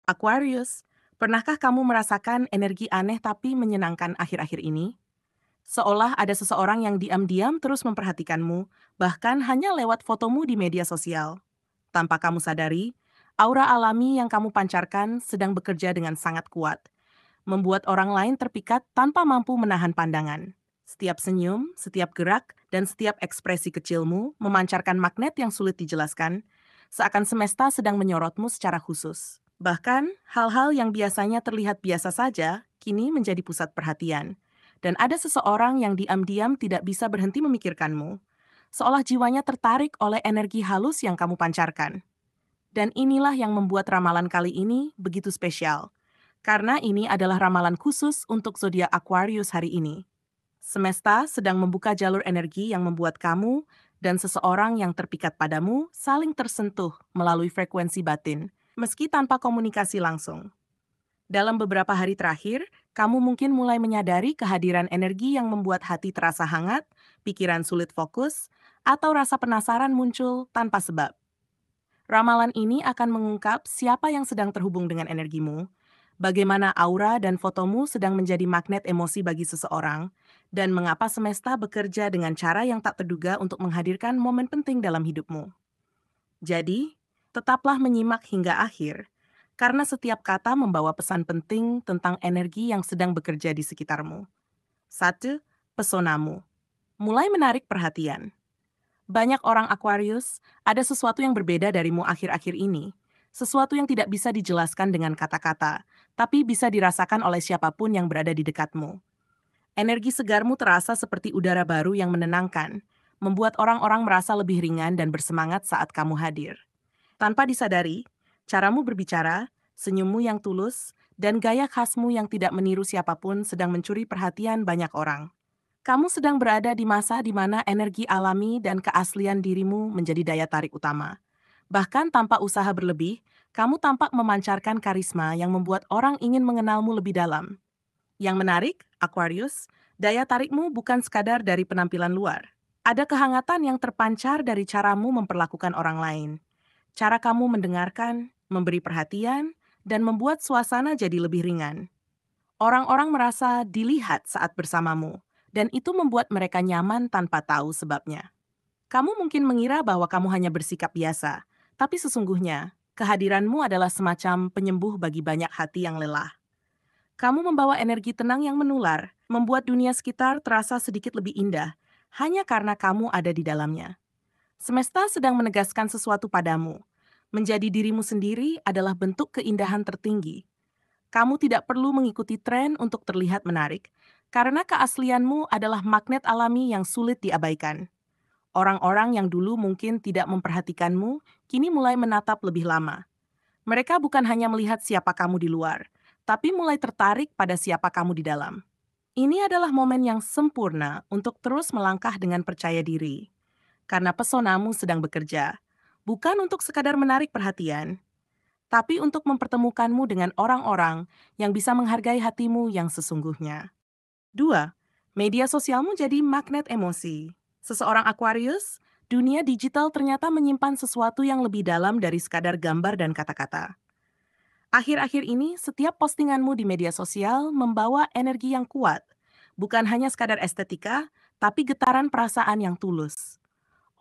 Aquarius, pernahkah kamu merasakan energi aneh tapi menyenangkan akhir-akhir ini? Seolah ada seseorang yang diam-diam terus memperhatikanmu, bahkan hanya lewat fotomu di media sosial. Tanpa kamu sadari, aura alami yang kamu pancarkan sedang bekerja dengan sangat kuat, membuat orang lain terpikat tanpa mampu menahan pandangan. Setiap senyum, setiap gerak, dan setiap ekspresi kecilmu memancarkan magnet yang sulit dijelaskan, seakan semesta sedang menyorotmu secara khusus. Bahkan, hal-hal yang biasanya terlihat biasa saja, kini menjadi pusat perhatian. Dan ada seseorang yang diam-diam tidak bisa berhenti memikirkanmu, seolah jiwanya tertarik oleh energi halus yang kamu pancarkan. Dan inilah yang membuat ramalan kali ini begitu spesial. Karena ini adalah ramalan khusus untuk zodiak Aquarius hari ini. Semesta sedang membuka jalur energi yang membuat kamu dan seseorang yang terpikat padamu saling tersentuh melalui frekuensi batin, meski tanpa komunikasi langsung. Dalam beberapa hari terakhir, kamu mungkin mulai menyadari kehadiran energi yang membuat hati terasa hangat, pikiran sulit fokus, atau rasa penasaran muncul tanpa sebab. Ramalan ini akan mengungkap siapa yang sedang terhubung dengan energimu, bagaimana aura dan fotomu sedang menjadi magnet emosi bagi seseorang, dan mengapa semesta bekerja dengan cara yang tak terduga untuk menghadirkan momen penting dalam hidupmu. Jadi, tetaplah menyimak hingga akhir, karena setiap kata membawa pesan penting tentang energi yang sedang bekerja di sekitarmu. 1. Pesonamu. Mulai menarik perhatian. Banyak orang Aquarius, ada sesuatu yang berbeda darimu akhir-akhir ini. Sesuatu yang tidak bisa dijelaskan dengan kata-kata, tapi bisa dirasakan oleh siapapun yang berada di dekatmu. Energi segarmu terasa seperti udara baru yang menenangkan, membuat orang-orang merasa lebih ringan dan bersemangat saat kamu hadir. Tanpa disadari, caramu berbicara, senyummu yang tulus, dan gaya khasmu yang tidak meniru siapapun sedang mencuri perhatian banyak orang. Kamu sedang berada di masa di mana energi alami dan keaslian dirimu menjadi daya tarik utama. Bahkan tanpa usaha berlebih, kamu tampak memancarkan karisma yang membuat orang ingin mengenalmu lebih dalam. Yang menarik, Aquarius, daya tarikmu bukan sekadar dari penampilan luar. Ada kehangatan yang terpancar dari caramu memperlakukan orang lain. Cara kamu mendengarkan, memberi perhatian, dan membuat suasana jadi lebih ringan. Orang-orang merasa dilihat saat bersamamu, dan itu membuat mereka nyaman tanpa tahu sebabnya. Kamu mungkin mengira bahwa kamu hanya bersikap biasa, tapi sesungguhnya, kehadiranmu adalah semacam penyembuh bagi banyak hati yang lelah. Kamu membawa energi tenang yang menular, membuat dunia sekitar terasa sedikit lebih indah, hanya karena kamu ada di dalamnya. Semesta sedang menegaskan sesuatu padamu. Menjadi dirimu sendiri adalah bentuk keindahan tertinggi. Kamu tidak perlu mengikuti tren untuk terlihat menarik, karena keaslianmu adalah magnet alami yang sulit diabaikan. Orang-orang yang dulu mungkin tidak memperhatikanmu, kini mulai menatap lebih lama. Mereka bukan hanya melihat siapa kamu di luar, tapi mulai tertarik pada siapa kamu di dalam. Ini adalah momen yang sempurna untuk terus melangkah dengan percaya diri, karena pesonamu sedang bekerja, bukan untuk sekadar menarik perhatian, tapi untuk mempertemukanmu dengan orang-orang yang bisa menghargai hatimu yang sesungguhnya. 2. Media sosialmu jadi magnet emosi. Seseorang Aquarius, dunia digital ternyata menyimpan sesuatu yang lebih dalam dari sekadar gambar dan kata-kata. Akhir-akhir ini, setiap postinganmu di media sosial membawa energi yang kuat, bukan hanya sekadar estetika, tapi getaran perasaan yang tulus.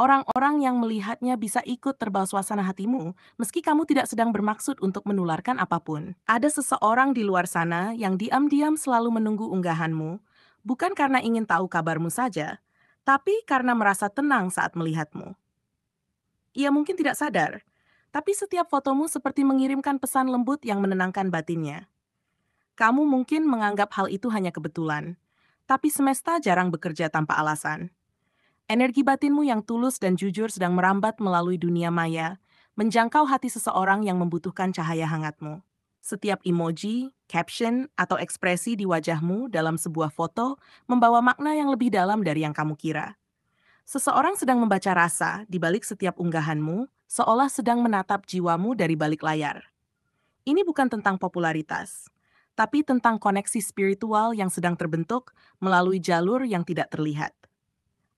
Orang-orang yang melihatnya bisa ikut terbawa suasana hatimu, meski kamu tidak sedang bermaksud untuk menularkan apapun. Ada seseorang di luar sana yang diam-diam selalu menunggu unggahanmu, bukan karena ingin tahu kabarmu saja, tapi karena merasa tenang saat melihatmu. Ia mungkin tidak sadar, tapi setiap fotomu seperti mengirimkan pesan lembut yang menenangkan batinnya. Kamu mungkin menganggap hal itu hanya kebetulan, tapi semesta jarang bekerja tanpa alasan. Energi batinmu yang tulus dan jujur sedang merambat melalui dunia maya, menjangkau hati seseorang yang membutuhkan cahaya hangatmu. Setiap emoji, caption, atau ekspresi di wajahmu dalam sebuah foto membawa makna yang lebih dalam dari yang kamu kira. Seseorang sedang membaca rasa di balik setiap unggahanmu, seolah sedang menatap jiwamu dari balik layar. Ini bukan tentang popularitas, tapi tentang koneksi spiritual yang sedang terbentuk melalui jalur yang tidak terlihat.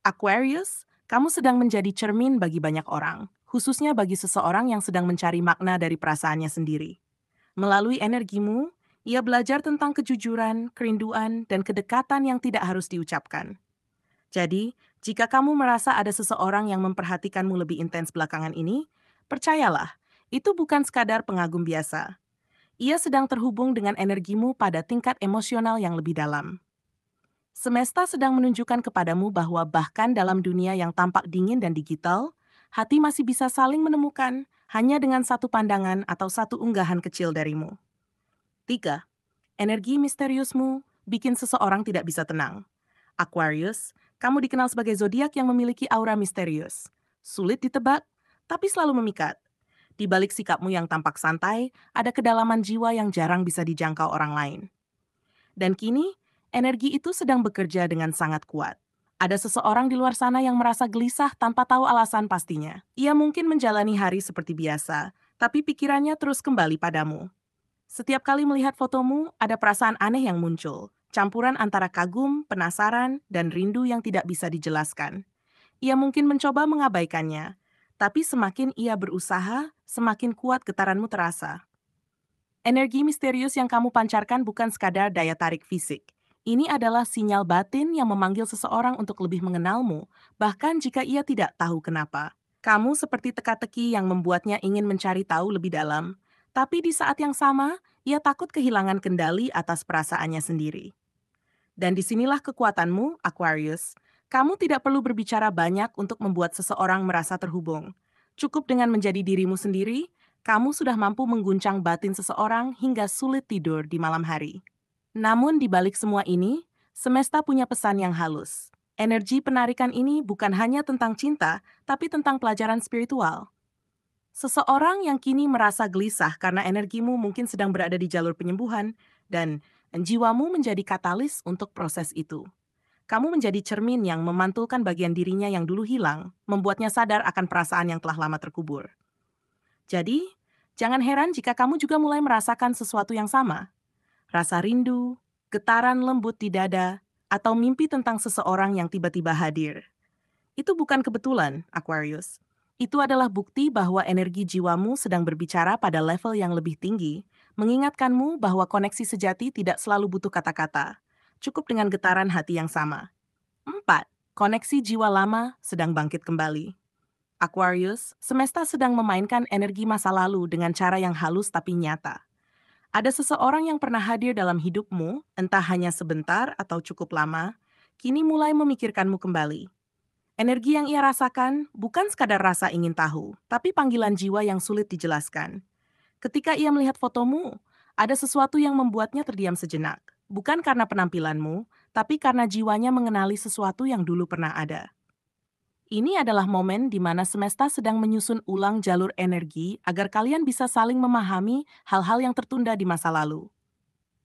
Aquarius, kamu sedang menjadi cermin bagi banyak orang, khususnya bagi seseorang yang sedang mencari makna dari perasaannya sendiri. Melalui energimu, ia belajar tentang kejujuran, kerinduan, dan kedekatan yang tidak harus diucapkan. Jadi, jika kamu merasa ada seseorang yang memperhatikanmu lebih intens belakangan ini, percayalah, itu bukan sekadar pengagum biasa. Ia sedang terhubung dengan energimu pada tingkat emosional yang lebih dalam. Semesta sedang menunjukkan kepadamu bahwa bahkan dalam dunia yang tampak dingin dan digital, hati masih bisa saling menemukan hanya dengan satu pandangan atau satu unggahan kecil darimu. 3. Energi misteriusmu bikin seseorang tidak bisa tenang. Aquarius, kamu dikenal sebagai zodiak yang memiliki aura misterius. Sulit ditebak, tapi selalu memikat. Di balik sikapmu yang tampak santai, ada kedalaman jiwa yang jarang bisa dijangkau orang lain. Dan kini, energi itu sedang bekerja dengan sangat kuat. Ada seseorang di luar sana yang merasa gelisah tanpa tahu alasan pastinya. Ia mungkin menjalani hari seperti biasa, tapi pikirannya terus kembali padamu. Setiap kali melihat fotomu, ada perasaan aneh yang muncul. Campuran antara kagum, penasaran, dan rindu yang tidak bisa dijelaskan. Ia mungkin mencoba mengabaikannya, tapi semakin ia berusaha, semakin kuat getaranmu terasa. Energi misterius yang kamu pancarkan bukan sekadar daya tarik fisik. Ini adalah sinyal batin yang memanggil seseorang untuk lebih mengenalmu, bahkan jika ia tidak tahu kenapa. Kamu seperti teka-teki yang membuatnya ingin mencari tahu lebih dalam, tapi di saat yang sama, ia takut kehilangan kendali atas perasaannya sendiri. Dan disinilah kekuatanmu, Aquarius. Kamu tidak perlu berbicara banyak untuk membuat seseorang merasa terhubung. Cukup dengan menjadi dirimu sendiri, kamu sudah mampu mengguncang batin seseorang hingga sulit tidur di malam hari. Namun di balik semua ini, semesta punya pesan yang halus. Energi penarikan ini bukan hanya tentang cinta, tapi tentang pelajaran spiritual. Seseorang yang kini merasa gelisah karena energimu mungkin sedang berada di jalur penyembuhan, dan jiwamu menjadi katalis untuk proses itu. Kamu menjadi cermin yang memantulkan bagian dirinya yang dulu hilang, membuatnya sadar akan perasaan yang telah lama terkubur. Jadi, jangan heran jika kamu juga mulai merasakan sesuatu yang sama. Rasa rindu, getaran lembut di dada, atau mimpi tentang seseorang yang tiba-tiba hadir. Itu bukan kebetulan, Aquarius. Itu adalah bukti bahwa energi jiwamu sedang berbicara pada level yang lebih tinggi, mengingatkanmu bahwa koneksi sejati tidak selalu butuh kata-kata. Cukup dengan getaran hati yang sama. 4. Koneksi jiwa lama sedang bangkit kembali. Aquarius, semesta sedang memainkan energi masa lalu dengan cara yang halus tapi nyata. Ada seseorang yang pernah hadir dalam hidupmu, entah hanya sebentar atau cukup lama, kini mulai memikirkanmu kembali. Energi yang ia rasakan bukan sekadar rasa ingin tahu, tapi panggilan jiwa yang sulit dijelaskan. Ketika ia melihat fotomu, ada sesuatu yang membuatnya terdiam sejenak. Bukan karena penampilanmu, tapi karena jiwanya mengenali sesuatu yang dulu pernah ada. Ini adalah momen di mana semesta sedang menyusun ulang jalur energi agar kalian bisa saling memahami hal-hal yang tertunda di masa lalu.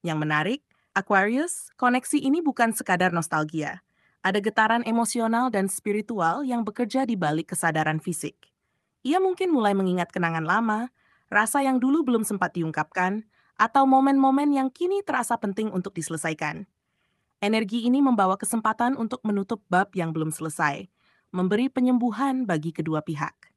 Yang menarik, Aquarius, koneksi ini bukan sekadar nostalgia. Ada getaran emosional dan spiritual yang bekerja di balik kesadaran fisik. Ia mungkin mulai mengingat kenangan lama, rasa yang dulu belum sempat diungkapkan, atau momen-momen yang kini terasa penting untuk diselesaikan. Energi ini membawa kesempatan untuk menutup bab yang belum selesai, memberi penyembuhan bagi kedua pihak.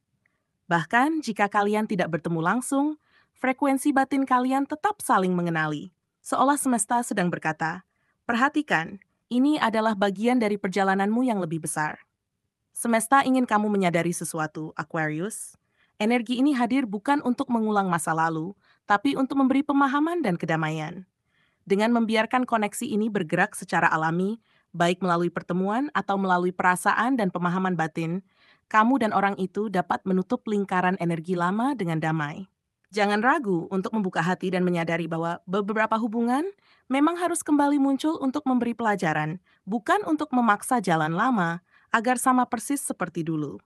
Bahkan jika kalian tidak bertemu langsung, frekuensi batin kalian tetap saling mengenali. Seolah semesta sedang berkata, perhatikan, ini adalah bagian dari perjalananmu yang lebih besar. Semesta ingin kamu menyadari sesuatu, Aquarius. Energi ini hadir bukan untuk mengulang masa lalu, tapi untuk memberi pemahaman dan kedamaian. Dengan membiarkan koneksi ini bergerak secara alami, baik melalui pertemuan atau melalui perasaan dan pemahaman batin, kamu dan orang itu dapat menutup lingkaran energi lama dengan damai. Jangan ragu untuk membuka hati dan menyadari bahwa beberapa hubungan memang harus kembali muncul untuk memberi pelajaran, bukan untuk memaksa jalan lama agar sama persis seperti dulu.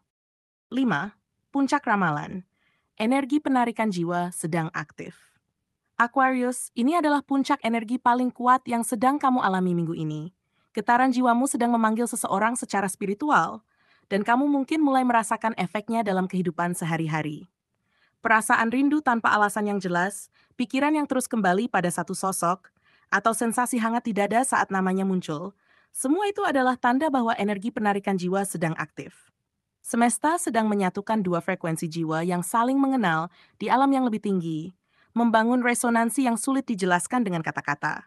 5. Puncak ramalan. Energi penarikan jiwa sedang aktif. Aquarius, ini adalah puncak energi paling kuat yang sedang kamu alami minggu ini. Getaran jiwamu sedang memanggil seseorang secara spiritual, dan kamu mungkin mulai merasakan efeknya dalam kehidupan sehari-hari. Perasaan rindu tanpa alasan yang jelas, pikiran yang terus kembali pada satu sosok, atau sensasi hangat di dada saat namanya muncul, semua itu adalah tanda bahwa energi penarikan jiwa sedang aktif. Semesta sedang menyatukan dua frekuensi jiwa yang saling mengenal di alam yang lebih tinggi, membangun resonansi yang sulit dijelaskan dengan kata-kata.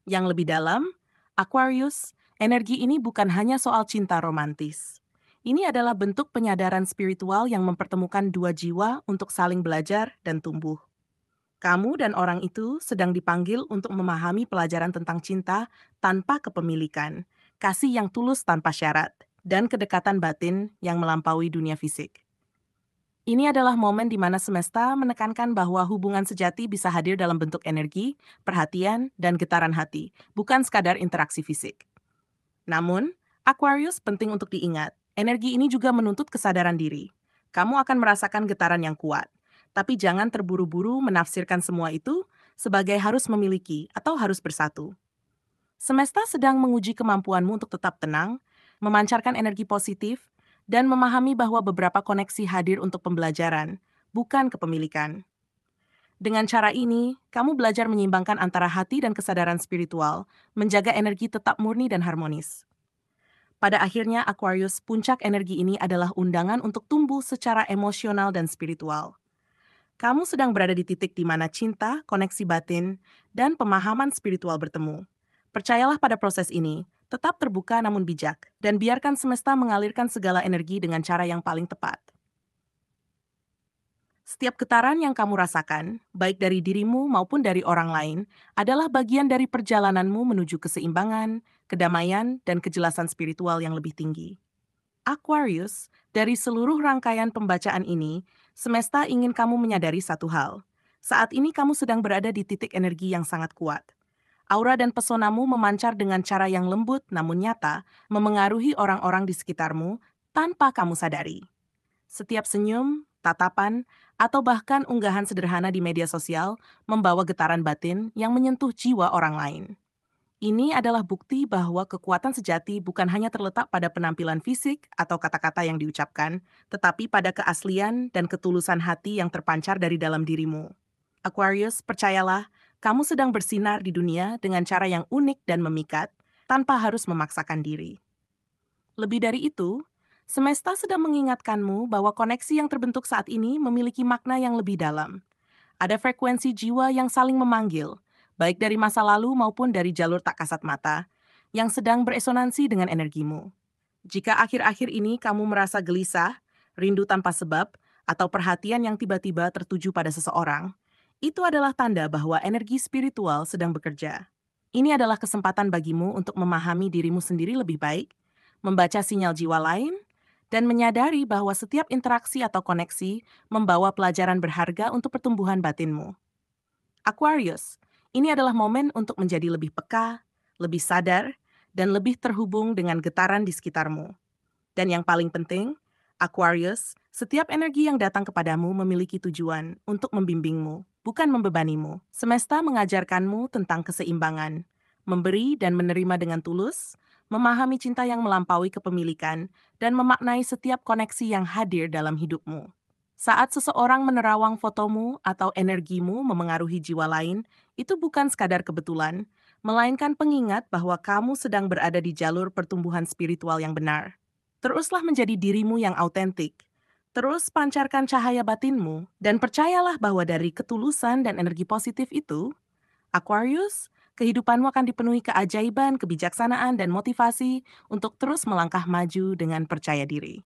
Yang lebih dalam, Aquarius, energi ini bukan hanya soal cinta romantis. Ini adalah bentuk penyadaran spiritual yang mempertemukan dua jiwa untuk saling belajar dan tumbuh. Kamu dan orang itu sedang dipanggil untuk memahami pelajaran tentang cinta tanpa kepemilikan, kasih yang tulus tanpa syarat, dan kedekatan batin yang melampaui dunia fisik. Ini adalah momen di mana semesta menekankan bahwa hubungan sejati bisa hadir dalam bentuk energi, perhatian, dan getaran hati, bukan sekadar interaksi fisik. Namun, Aquarius penting untuk diingat. Energi ini juga menuntut kesadaran diri. Kamu akan merasakan getaran yang kuat, tapi jangan terburu-buru menafsirkan semua itu sebagai harus memiliki atau harus bersatu. Semesta sedang menguji kemampuanmu untuk tetap tenang, memancarkan energi positif, dan memahami bahwa beberapa koneksi hadir untuk pembelajaran, bukan kepemilikan. Dengan cara ini, kamu belajar menyeimbangkan antara hati dan kesadaran spiritual, menjaga energi tetap murni dan harmonis. Pada akhirnya, Aquarius, puncak energi ini adalah undangan untuk tumbuh secara emosional dan spiritual. Kamu sedang berada di titik di mana cinta, koneksi batin, dan pemahaman spiritual bertemu. Percayalah pada proses ini, tetap terbuka namun bijak, dan biarkan semesta mengalirkan segala energi dengan cara yang paling tepat. Setiap getaran yang kamu rasakan, baik dari dirimu maupun dari orang lain, adalah bagian dari perjalananmu menuju keseimbangan, kedamaian, dan kejelasan spiritual yang lebih tinggi. Aquarius, dari seluruh rangkaian pembacaan ini, semesta ingin kamu menyadari satu hal. Saat ini kamu sedang berada di titik energi yang sangat kuat. Aura dan pesonamu memancar dengan cara yang lembut namun nyata, memengaruhi orang-orang di sekitarmu tanpa kamu sadari. Setiap senyum, tatapan, atau bahkan unggahan sederhana di media sosial membawa getaran batin yang menyentuh jiwa orang lain. Ini adalah bukti bahwa kekuatan sejati bukan hanya terletak pada penampilan fisik atau kata-kata yang diucapkan, tetapi pada keaslian dan ketulusan hati yang terpancar dari dalam dirimu. Aquarius, percayalah, kamu sedang bersinar di dunia dengan cara yang unik dan memikat, tanpa harus memaksakan diri. Lebih dari itu, semesta sedang mengingatkanmu bahwa koneksi yang terbentuk saat ini memiliki makna yang lebih dalam. Ada frekuensi jiwa yang saling memanggil, baik dari masa lalu maupun dari jalur tak kasat mata, yang sedang beresonansi dengan energimu. Jika akhir-akhir ini kamu merasa gelisah, rindu tanpa sebab, atau perhatian yang tiba-tiba tertuju pada seseorang, itu adalah tanda bahwa energi spiritual sedang bekerja. Ini adalah kesempatan bagimu untuk memahami dirimu sendiri lebih baik, membaca sinyal jiwa lain, dan menyadari bahwa setiap interaksi atau koneksi membawa pelajaran berharga untuk pertumbuhan batinmu. Aquarius, ini adalah momen untuk menjadi lebih peka, lebih sadar, dan lebih terhubung dengan getaran di sekitarmu. Dan yang paling penting, Aquarius, setiap energi yang datang kepadamu memiliki tujuan untuk membimbingmu, bukan membebanimu. Semesta mengajarkanmu tentang keseimbangan, memberi dan menerima dengan tulus, memahami cinta yang melampaui kepemilikan, dan memaknai setiap koneksi yang hadir dalam hidupmu. Saat seseorang menerawang fotomu atau energimu memengaruhi jiwa lain, itu bukan sekadar kebetulan, melainkan pengingat bahwa kamu sedang berada di jalur pertumbuhan spiritual yang benar. Teruslah menjadi dirimu yang autentik. Terus pancarkan cahaya batinmu, dan percayalah bahwa dari ketulusan dan energi positif itu, Aquarius, kehidupanmu akan dipenuhi keajaiban, kebijaksanaan, dan motivasi untuk terus melangkah maju dengan percaya diri.